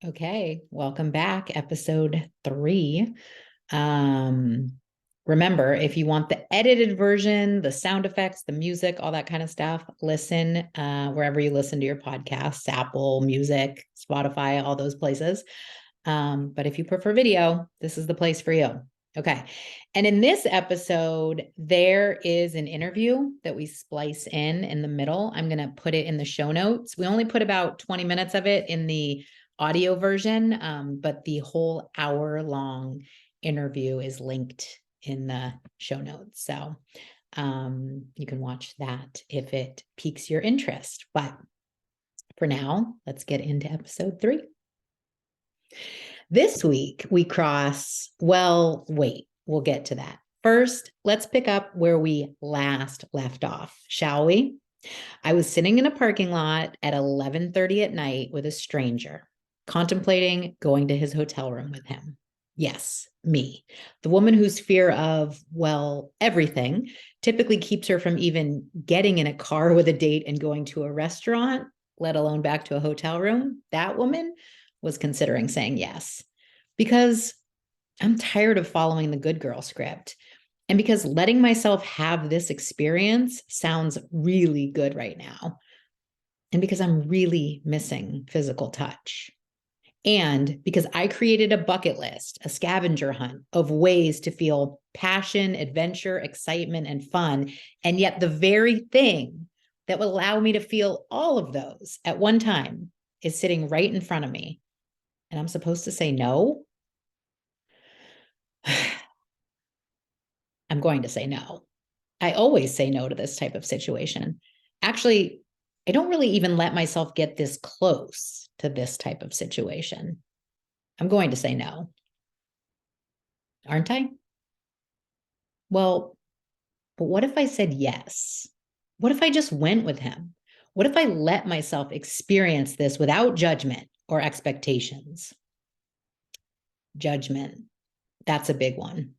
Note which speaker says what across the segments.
Speaker 1: Okay, welcome back, episode 3. Remember, if you want the edited version, the sound effects, the music, all that kind of stuff, listen wherever you listen to your podcasts, Apple Music, Spotify, all those places. But if you prefer video, this is the place for you. Okay. And in this episode, there is an interview that we splice in the middle. I'm going to put it in the show notes. We only put about 20 minutes of it in the audio version, but the whole hour-long interview is linked in the show notes. So you can watch that if it piques your interest. But for now, let's get into episode 3. This week we cross, well, wait, we'll get to that. First, let's pick up where we last left off, shall we? I was sitting in a parking lot at 11:30 at night with a stranger, contemplating going to his hotel room with him. Yes, me, the woman whose fear of, well, everything typically keeps her from even getting in a car with a date and going to a restaurant, let alone back to a hotel room. That woman was considering saying yes, because I'm tired of following the good girl script. And because letting myself have this experience sounds really good right now. And because I'm really missing physical touch. And because I created a bucket list, a scavenger hunt of ways to feel passion, adventure, excitement, and fun. And yet the very thing that would allow me to feel all of those at one time is sitting right in front of me. And I'm supposed to say no? I'm going to say no. I always say no to this type of situation. Actually, I don't really even let myself get this close to this type of situation. I'm going to say no. Aren't I? Well, but what if I said yes? What if I just went with him? What if I let myself experience this without judgment or expectations? Judgment, that's a big one.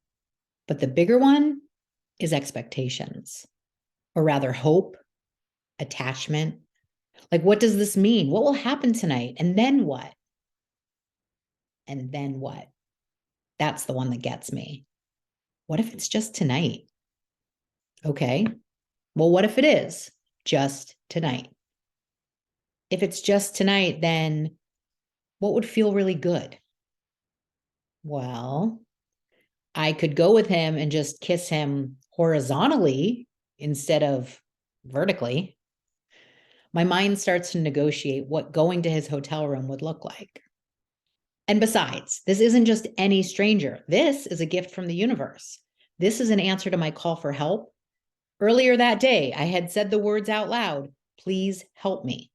Speaker 1: But the bigger one is expectations, or rather hope, attachment. Like, what does this mean? What will happen tonight? And then what? And then what? That's the one that gets me. What if it's just tonight? Okay. Well, what if it is just tonight? If it's just tonight, then what would feel really good? Well, I could go with him and just kiss him horizontally instead of vertically. My mind starts to negotiate what going to his hotel room would look like. And besides, this isn't just any stranger. This is a gift from the universe. This is an answer to my call for help. Earlier that day, I had said the words out loud, please help me.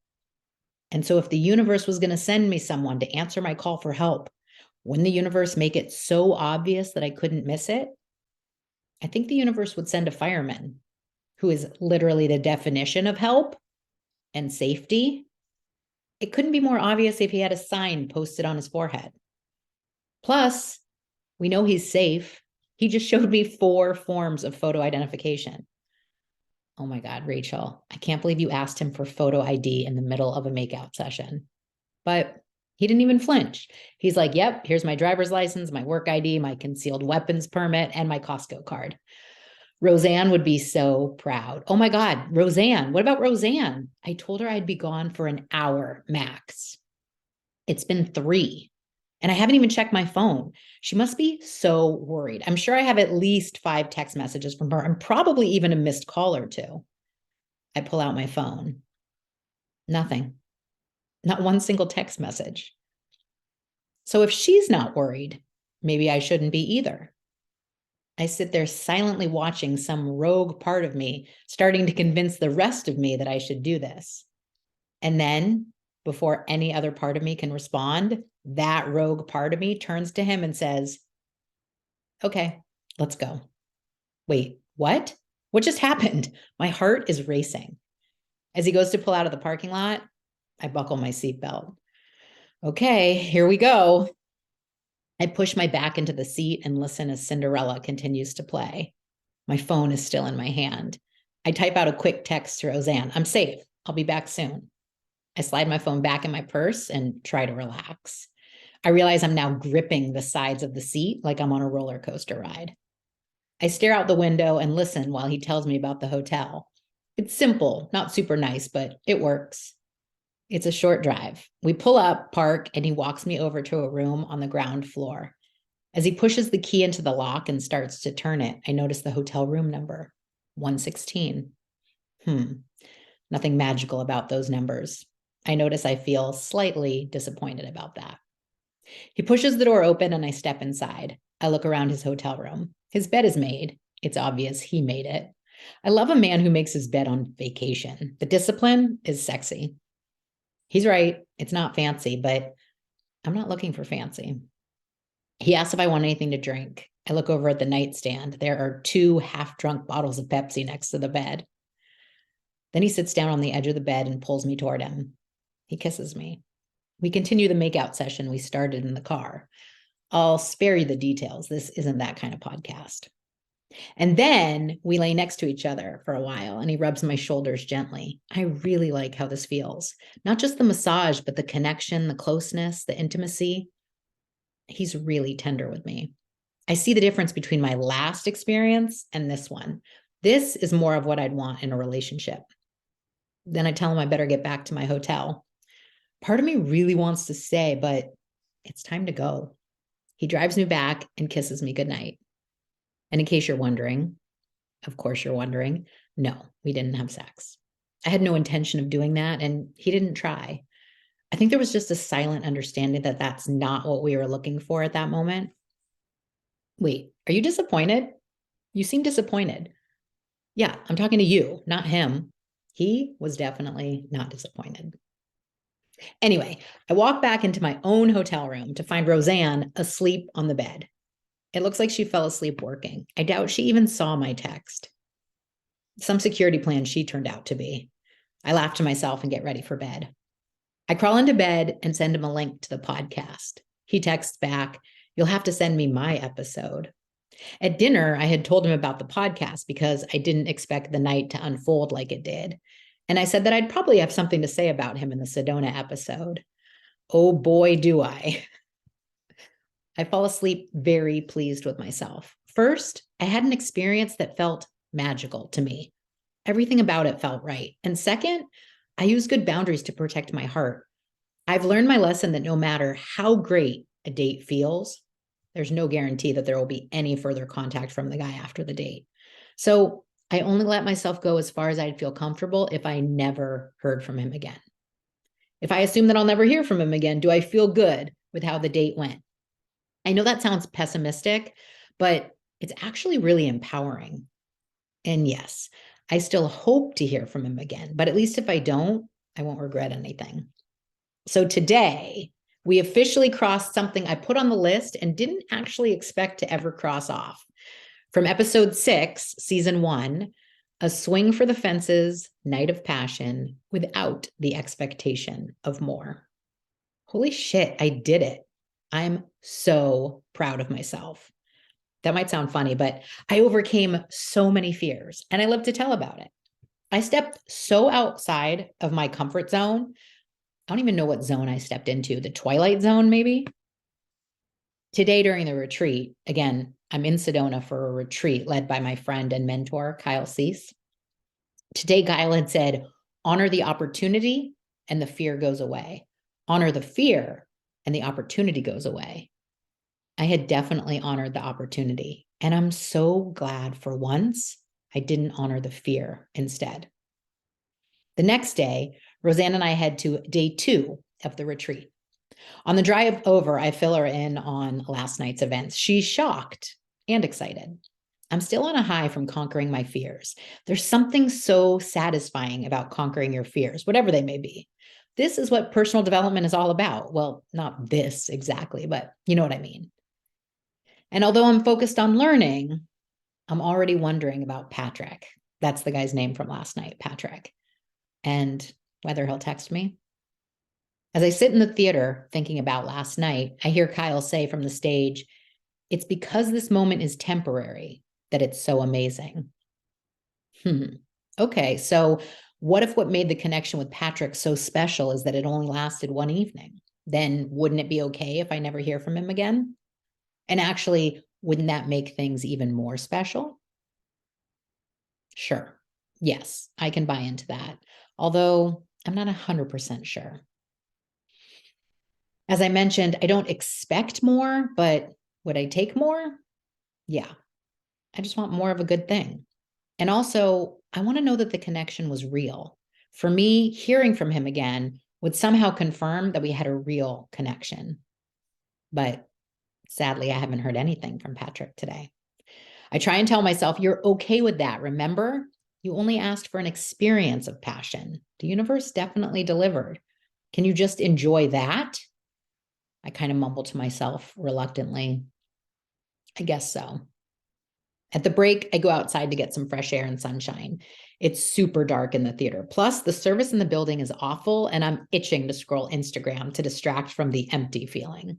Speaker 1: And so if the universe was going to send me someone to answer my call for help, wouldn't the universe make it so obvious that I couldn't miss it? I think the universe would send a fireman, who is literally the definition of help and safety. It couldn't be more obvious if he had a sign posted on his forehead. Plus, we know he's safe. He just showed me 4 forms of photo identification. Oh my God, Rachel, I can't believe you asked him for photo ID in the middle of a makeout session. But he didn't even flinch. He's like, yep, here's my driver's license, my work ID, my concealed weapons permit, and my Costco card. Roseanne would be so proud. Oh my God, Roseanne. What about Roseanne? I told her I'd be gone for an hour max. It's been 3. And I haven't even checked my phone. She must be so worried. I'm sure I have at least 5 text messages from her and probably even a missed call or 2. I pull out my phone. Nothing. Not one single text message. So if she's not worried, maybe I shouldn't be either. I sit there silently watching some rogue part of me starting to convince the rest of me that I should do this. And then, before any other part of me can respond, that rogue part of me turns to him and says, okay, let's go. Wait, what? What just happened? My heart is racing. As he goes to pull out of the parking lot, I buckle my seatbelt. Okay, here we go. I push my back into the seat and listen as Cinderella continues to play. My phone is still in my hand. I type out a quick text to Roseanne. I'm safe. I'll be back soon. I slide my phone back in my purse and try to relax. I realize I'm now gripping the sides of the seat like I'm on a roller coaster ride. I stare out the window and listen while he tells me about the hotel. It's simple, not super nice, but it works. It's a short drive. We pull up, park, and he walks me over to a room on the ground floor. As he pushes the key into the lock and starts to turn it, I notice the hotel room number 116. Nothing magical about those numbers. I notice I feel slightly disappointed about that. He pushes the door open and I step inside. I look around his hotel room. His bed is made. It's obvious he made it. I love a man who makes his bed on vacation. The discipline is sexy. He's right. It's not fancy, but I'm not looking for fancy. He asks if I want anything to drink. I look over at the nightstand. There are 2 half-drunk bottles of Pepsi next to the bed. Then he sits down on the edge of the bed and pulls me toward him. He kisses me. We continue the makeout session we started in the car. I'll spare you the details. This isn't that kind of podcast. And then we lay next to each other for a while, and he rubs my shoulders gently. I really like how this feels. Not just the massage, but the connection, the closeness, the intimacy. He's really tender with me. I see the difference between my last experience and this one. This is more of what I'd want in a relationship. Then I tell him I better get back to my hotel. Part of me really wants to stay, but it's time to go. He drives me back and kisses me goodnight. And in case you're wondering, of course you're wondering, no, we didn't have sex. I had no intention of doing that, and he didn't try. I think there was just a silent understanding that that's not what we were looking for at that moment. Wait, are you disappointed? You seem disappointed. Yeah, I'm talking to you, not him. He was definitely not disappointed. Anyway, I walk back into my own hotel room to find Roseanne asleep on the bed. It looks like she fell asleep working. I doubt she even saw my text. Some security plan she turned out to be. I laugh to myself and get ready for bed. I crawl into bed and send him a link to the podcast. He texts back, "You'll have to send me my episode." At dinner, I had told him about the podcast because I didn't expect the night to unfold like it did. And I said that I'd probably have something to say about him in the Sedona episode. Oh boy, do I. I fall asleep very pleased with myself. First, I had an experience that felt magical to me. Everything about it felt right. And second, I use good boundaries to protect my heart. I've learned my lesson that no matter how great a date feels, there's no guarantee that there will be any further contact from the guy after the date. So I only let myself go as far as I'd feel comfortable if I never heard from him again. If I assume that I'll never hear from him again, do I feel good with how the date went? I know that sounds pessimistic, but it's actually really empowering. And yes, I still hope to hear from him again, but at least if I don't, I won't regret anything. So today, we officially crossed something I put on the list and didn't actually expect to ever cross off. From episode 6, season 1, a swing for the fences, night of passion, without the expectation of more. Holy shit, I did it. I'm so proud of myself. That might sound funny, but I overcame so many fears and I live to tell about it. I stepped so outside of my comfort zone. I don't even know what zone I stepped into, the twilight zone, maybe. Today during the retreat, again, I'm in Sedona for a retreat led by my friend and mentor, Kyle Cease. Today, Kyle had said, honor the opportunity and the fear goes away. Honor the fear and the opportunity goes away. I had definitely honored the opportunity. And I'm so glad for once I didn't honor the fear instead. The next day, Roseanne and I head to day 2 of the retreat. On the drive over, I fill her in on last night's events. She's shocked and excited. I'm still on a high from conquering my fears. There's something so satisfying about conquering your fears, whatever they may be. This is what personal development is all about. Well, not this exactly, but you know what I mean. And although I'm focused on learning, I'm already wondering about Patrick. That's the guy's name from last night, Patrick. And whether he'll text me. As I sit in the theater thinking about last night, I hear Kyle say from the stage, "It's because this moment is temporary that it's so amazing." Okay, so what if what made the connection with Patrick so special is that it only lasted one evening? then wouldn't it be okay if I never hear from him again? And actually, wouldn't that make things even more special? Sure. Yes, I can buy into that. Although I'm not 100% sure. As I mentioned, I don't expect more, but would I take more? Yeah. I just want more of a good thing. And also, I want to know that the connection was real. For me, hearing from him again would somehow confirm that we had a real connection. But sadly, I haven't heard anything from Patrick today. I try and tell myself, you're okay with that. Remember, you only asked for an experience of passion. The universe definitely delivered. Can you just enjoy that? I kind of mumble to myself reluctantly. I guess so. At the break, I go outside to get some fresh air and sunshine. It's super dark in the theater. Plus, the service in the building is awful, and I'm itching to scroll Instagram to distract from the empty feeling.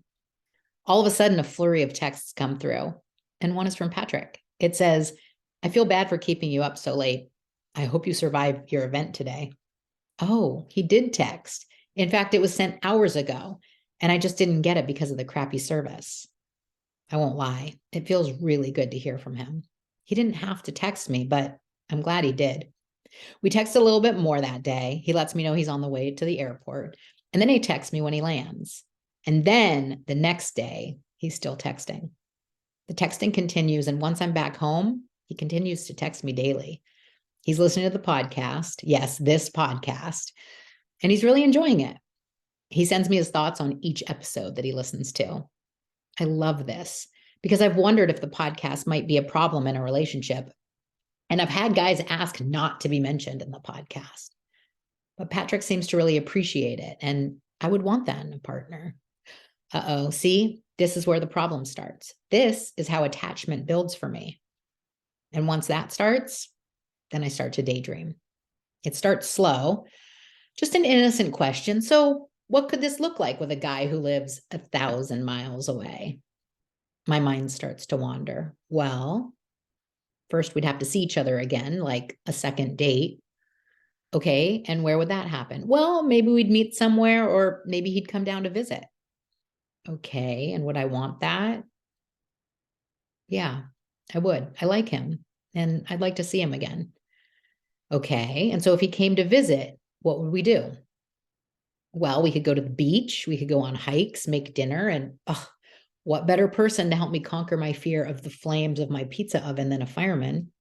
Speaker 1: All of a sudden, a flurry of texts come through, and one is from Patrick. It says, I feel bad for keeping you up so late. I hope you survived your event today. Oh, he did text. In fact, it was sent hours ago, and I just didn't get it because of the crappy service. I won't lie. It feels really good to hear from him. He didn't have to text me, but I'm glad he did. We text a little bit more that day. He lets me know he's on the way to the airport, and then he texts me when he lands. And then the next day, he's still texting. The texting continues, and once I'm back home, he continues to text me daily. He's listening to the podcast. Yes, this podcast. And he's really enjoying it. He sends me his thoughts on each episode that he listens to. I love this because I've wondered if the podcast might be a problem in a relationship. And I've had guys ask not to be mentioned in the podcast. But Patrick seems to really appreciate it. And I would want that in a partner. Uh-oh, see, this is where the problem starts. This is how attachment builds for me. And once that starts, then I start to daydream. It starts slow, just an innocent question. So, what could this look like with a guy who lives 1,000 miles away? My mind starts to wander. Well, first we'd have to see each other again, like a second date. Okay, and where would that happen? Well, maybe we'd meet somewhere, or maybe he'd come down to visit. Okay, and would I want that? Yeah, I would. I like him, and I'd like to see him again. Okay, and so if he came to visit, what would we do? Well, we could go to the beach, we could go on hikes, make dinner, and what better person to help me conquer my fear of the flames of my pizza oven than a fireman?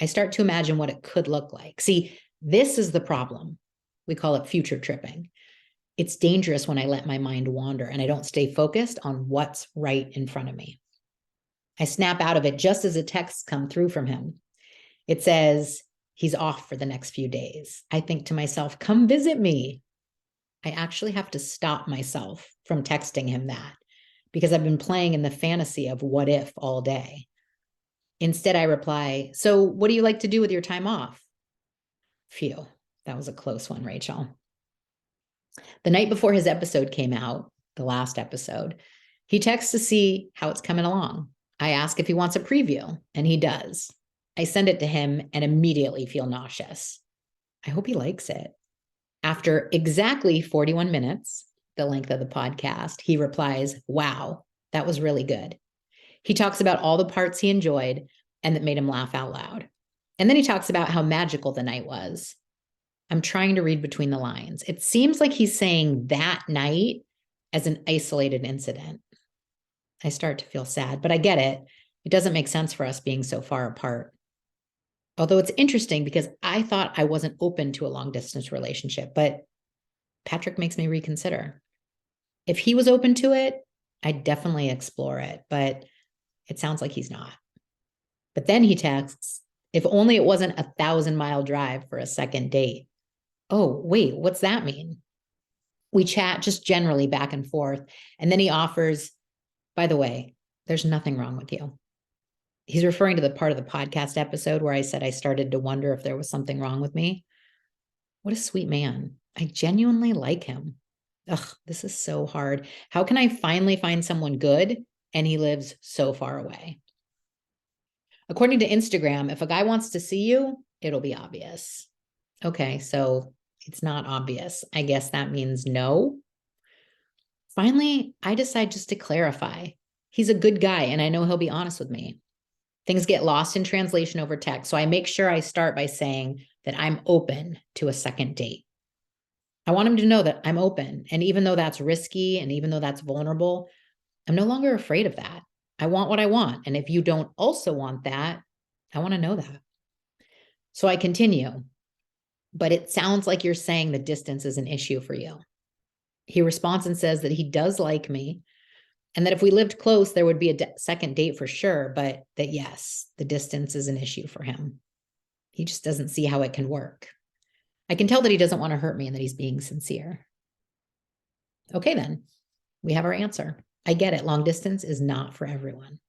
Speaker 1: I start to imagine what it could look like. See, this is the problem. We call it future tripping. It's dangerous when I let my mind wander and I don't stay focused on what's right in front of me. I snap out of it just as a text comes through from him. It says he's off for the next few days. I think to myself, come visit me. I actually have to stop myself from texting him that because I've been playing in the fantasy of what if all day. Instead, I reply, so what do you like to do with your time off? Phew, that was a close one, Rachel. The night before his episode came out, the last episode, he texts to see how it's coming along. I ask if he wants a preview, and he does. I send it to him and immediately feel nauseous. I hope he likes it. After exactly 41 minutes, the length of the podcast, he replies, wow, that was really good. He talks about all the parts he enjoyed and that made him laugh out loud. And then he talks about how magical the night was. I'm trying to read between the lines. It seems like he's saying that night as an isolated incident. I start to feel sad, but I get it. It doesn't make sense for us being so far apart. Although it's interesting because I thought I wasn't open to a long distance relationship, but Patrick makes me reconsider. If he was open to it, I'd definitely explore it, but it sounds like he's not. But then he texts, if only it wasn't 1,000-mile drive for a second date. Oh, wait, what's that mean? We chat just generally back and forth. And then he offers, by the way, there's nothing wrong with you. He's referring to the part of the podcast episode where I said I started to wonder if there was something wrong with me. What a sweet man. I genuinely like him. Ugh, this is so hard. How can I finally find someone good and he lives so far away? According to Instagram, if a guy wants to see you, it'll be obvious. Okay, so it's not obvious. I guess that means no. Finally, I decide just to clarify. He's a good guy, and I know he'll be honest with me. Things get lost in translation over text, so I make sure I start by saying that I'm open to a second date. I want him to know that I'm open. And even though that's risky and even though that's vulnerable, I'm no longer afraid of that. I want what I want. And if you don't also want that, I want to know that. So I continue, but it sounds like you're saying the distance is an issue for you. He responds and says that he does like me and that if we lived close, there would be a second date for sure, but that yes, the distance is an issue for him. He just doesn't see how it can work. I can tell that he doesn't want to hurt me and that he's being sincere. Okay, then we have our answer. I get it. Long distance is not for everyone.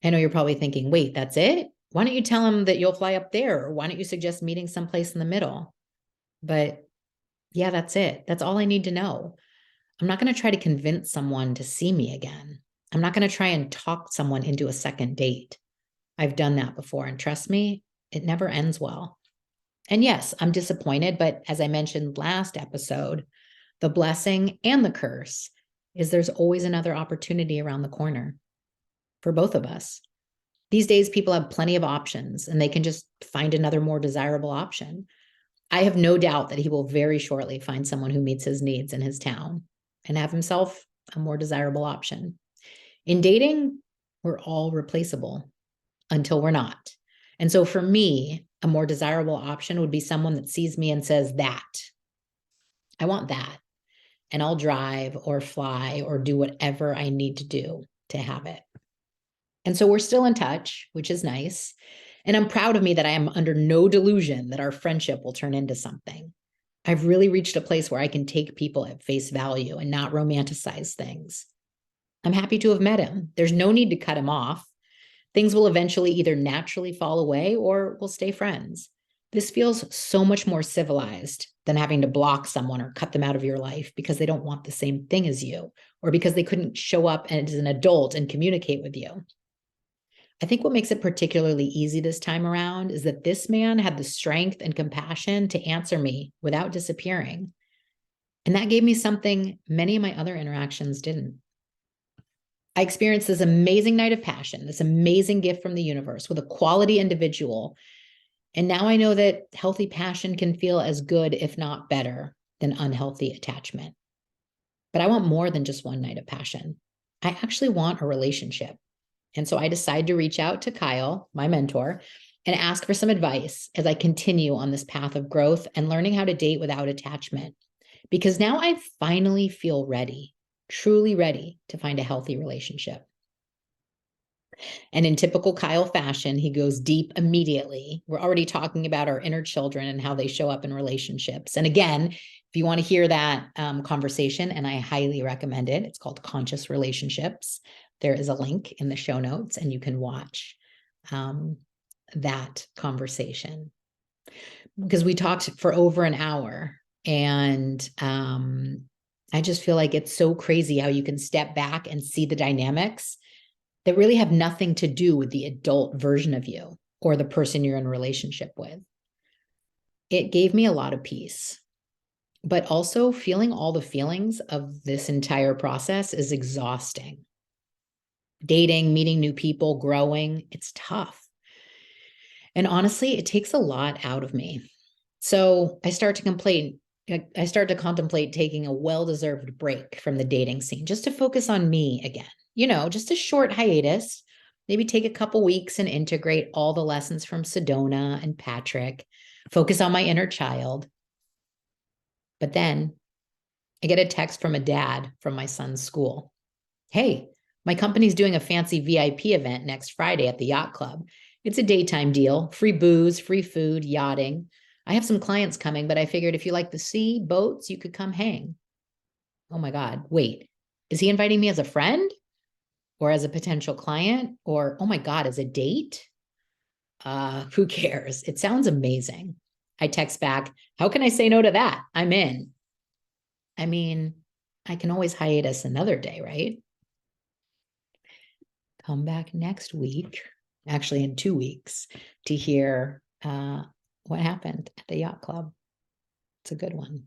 Speaker 1: I know you're probably thinking, wait, that's it? Why don't you tell him that you'll fly up there? Or why don't you suggest meeting someplace in the middle? But yeah, that's it. That's all I need to know. I'm not going to try to convince someone to see me again. I'm not going to try and talk someone into a second date. I've done that before. And trust me, it never ends well. And yes, I'm disappointed. But as I mentioned last episode, the blessing and the curse is there's always another opportunity around the corner for both of us. These days, people have plenty of options and they can just find another more desirable option. I have no doubt that he will very shortly find someone who meets his needs in his town and have himself a more desirable option. In dating, we're all replaceable until we're not. And so for me, a more desirable option would be someone that sees me and says, that, I want that. And I'll drive or fly or do whatever I need to do to have it. And so we're still in touch, which is nice. And I'm proud of me that I am under no delusion that our friendship will turn into something. I've really reached a place where I can take people at face value and not romanticize things. I'm happy to have met him. There's no need to cut him off. Things will eventually either naturally fall away or we'll stay friends. This feels so much more civilized than having to block someone or cut them out of your life because they don't want the same thing as you or because they couldn't show up as an adult and communicate with you. I think what makes it particularly easy this time around is that this man had the strength and compassion to answer me without disappearing. And that gave me something many of my other interactions didn't. I experienced this amazing night of passion, this amazing gift from the universe with a quality individual. And now I know that healthy passion can feel as good, if not better, than unhealthy attachment. But I want more than just one night of passion. I actually want a relationship. And so I decided to reach out to Kyle, my mentor, and ask for some advice as I continue on this path of growth and learning how to date without attachment. Because now I finally feel ready, truly ready to find a healthy relationship. And in typical Kyle fashion, he goes deep immediately. We're already talking about our inner children and how they show up in relationships. And again, if you want to hear that conversation, and I highly recommend it, it's called Conscious Relationships. There is a link in the show notes and you can watch that conversation. Because we talked for over an hour and I just feel like it's so crazy how you can step back and see the dynamics that really have nothing to do with the adult version of you or the person you're in a relationship with. It gave me a lot of peace, but also feeling all the feelings of this entire process is exhausting. Dating, meeting new people, growing, it's tough. And honestly, it takes a lot out of me. So I start to contemplate taking a well-deserved break from the dating scene just to focus on me again. Just a short hiatus, maybe take a couple weeks and integrate all the lessons from Sedona and Patrick, focus on my inner child. But then I get a text from a dad from my son's school. Hey, my company's doing a fancy VIP event next Friday at the yacht club. It's a daytime deal, free booze, free food, yachting. I have some clients coming, but I figured if you like the sea, boats, you could come hang. Oh my God, wait, is he inviting me as a friend or as a potential client or, oh my God, as a date? Who cares? It sounds amazing. I text back, how can I say no to that? I'm in. I mean, I can always hiatus another day, right? Come back next week, actually in 2 weeks, to hear what happened at the yacht club. It's a good one.